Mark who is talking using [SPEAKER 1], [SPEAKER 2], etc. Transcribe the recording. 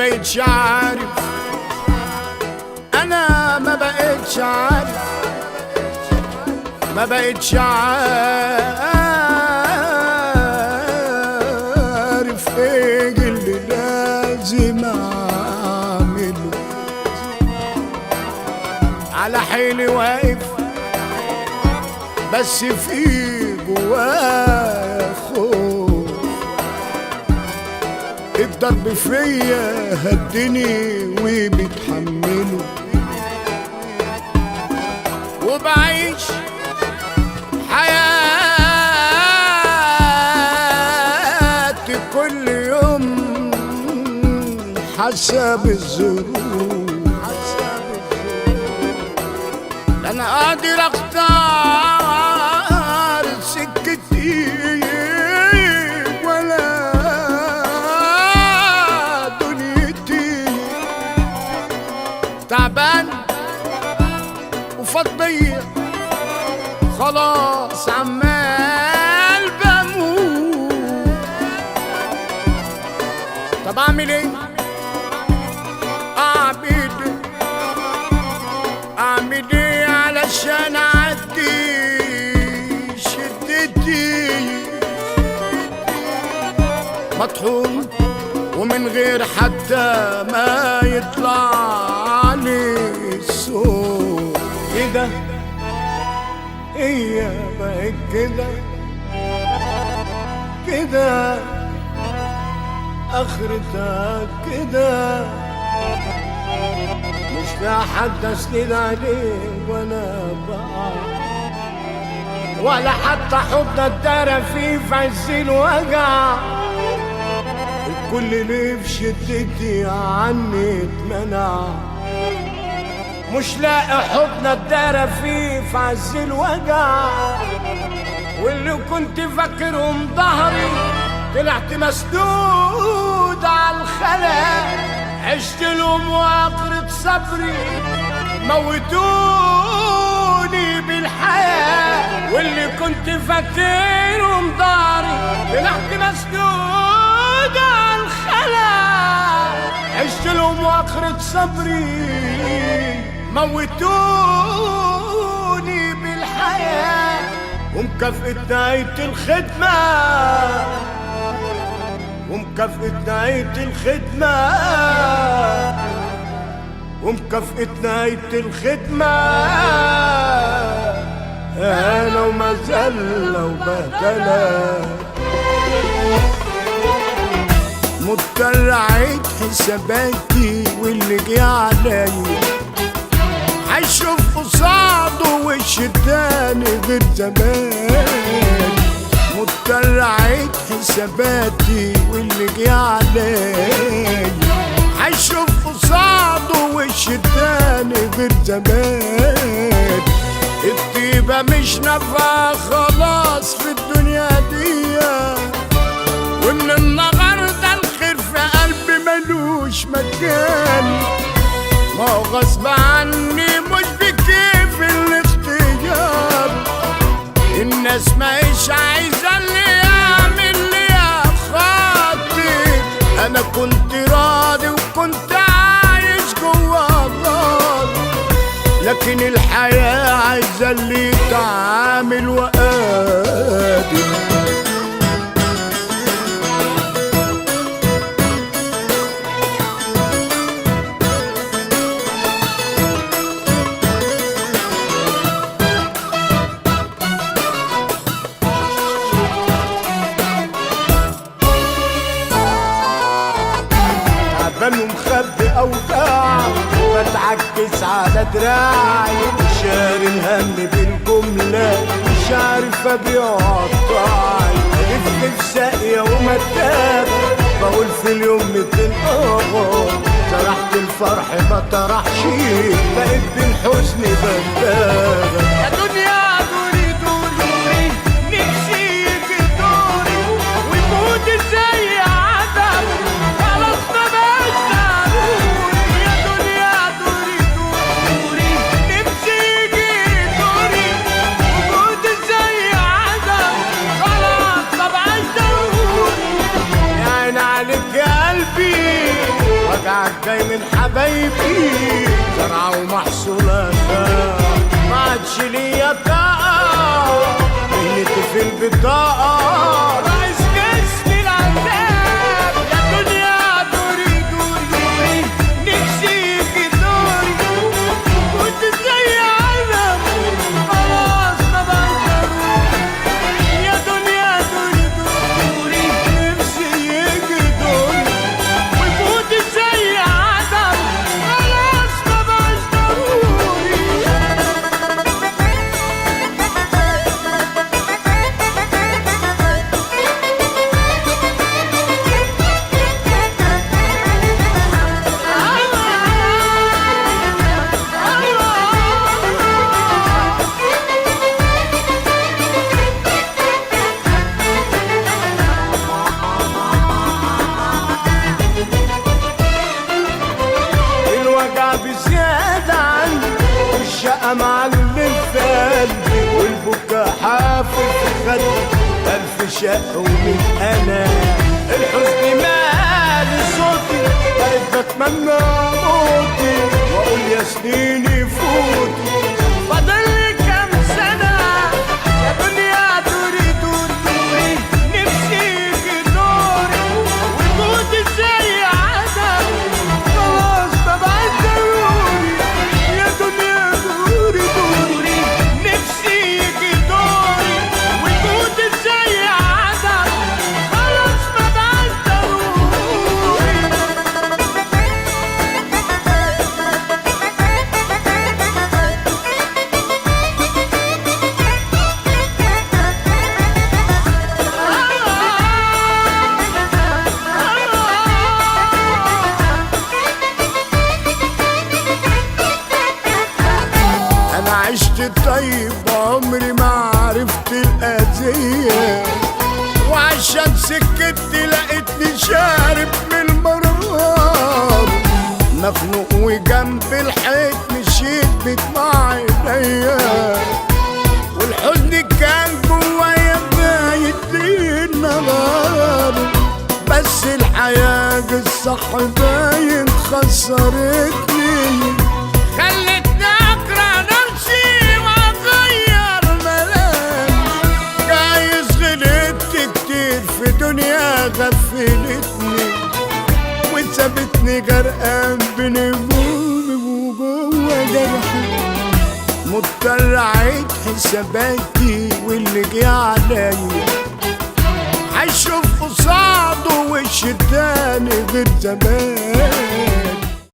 [SPEAKER 1] بقتش عارف، انا ما بقتش عارف، ما بقتش عارف ايه اللي لازم اعمله. على حيلي واقف بس في جوايا خوف، الضرب فيا هدني وبتحمله، وبعيش حياتي كل يوم حسب الظروف. لا انا قادر اختار سكتي ولا دنيتي، تعبان وفضية خلاص عمال بموت. طب اعمل ايه؟ اعمل ايه علشان اعدي شدتي؟ مطحون ومن غير حتى ما يطلع لي الصوت. كده هي بقت كده، كده اخرتها كده، مش فيها حد اسند عليه وانا بقى، ولا حتى حضن الدار فيه في عز الوجع. الكل اللي في شدتي عني اتمنع، مش لاقي حضن الدار فيه في عز الوجع. واللي كنت فاكرهم ظهري طلعت مسدود على الخلا، عشت لهم واخرة صبري موتوني بالحياة. واللي كنت فاكرهم ظهري طلعت مسدود على الخلا، عشت لهم واخرة صبري موتوني بالحياة. ومكافأة نهاية الخدمة، ومكافأة نهاية الخدمة، ومكافأة نهاية الخدمة أنا ومذلة وبهدلة. مضطر أعيد حساباتي واللي جه عليا، هشوف قصاده وش تاني غير زمان. مضطر أعيد حساباتي واللي جه عليا، هشوف قصاده وش تاني غير زمان. الطيبة مش نافعة خلاص في الدنيا دي، ومن النهاردة الخير في قلبي ملوش مكان. ما هو غصب عني مش بكيف الاختيار، الناس ماهيش عايزة اللي يعمل لي يا خاطر. أنا كنت راضي وكنت عايش جوا النار، لكن الحياة عايزة اللي يتعامل وقادر. تعبان ومخبي أوجاع، بتعكس على دراعي، شاري الهم بالجملة، مش عارف أبيع قطاعي. ألف في ساقية ومتابة، بقول في اليوم 200 سرحت الفرح ما طرحش، بقيت بالحزن بندابة. يا دنيا دوري دوري نفسي يجي دوري، ويموت زي عدم خلاص ما بقاش ضروري. يا دنيا دوري دوري نفسي يجي دوري، ويموت زي عدم خلاص ما بقاش ضروري. يا عين عليك يا قلبي وجع جاي من حبايبي زرعة ومحصولاتها ما عادش ليا طاقة مهنتي في البطاقة ناقص جسمي العذاب يا دنيا دوري دوري نفسي في دوري كنت زي علم خلاص ما بقدر يا دنيا دوري دوري نفسي يجي دوري وكنت زي عدم خلاص ما بقاش ضروري. الوجع بزيادة عني والشقة معلم في قلبي والبكا حافل في خدي ألف شق ومن أنا الحزن مالي صوتي بقيت بتمنى موتي وأقول يا سنيني فوتي فاضلي كام سنة يا دنيا دوري دوري دوري نفسي في دوري وجودي زي عدم خلاص ما بقاش ضروري يا دنيا دوري دوري نفسي يجي دوري وجودي زي عدم خلاص ما بقاش ضروري. أنا عشت طيب عمري ما عرفت الأذية وعشان سكتي لقيتني شارب من المرار مخنوق وجنب الحيط مشيت بدمع عينيا والحزن كان جوايا بايت ليل نهار بس الحياة الصح باين خسرتني خلتني اكره نفسي واغير ملامح جايز غلطت كتير في دنيا غفلتني وسابتني غرقان بين همومي وجوه جرحي مضطر اعيد حساباتي واللي جه عليا هشوف قصاده وش تاني غير زمان.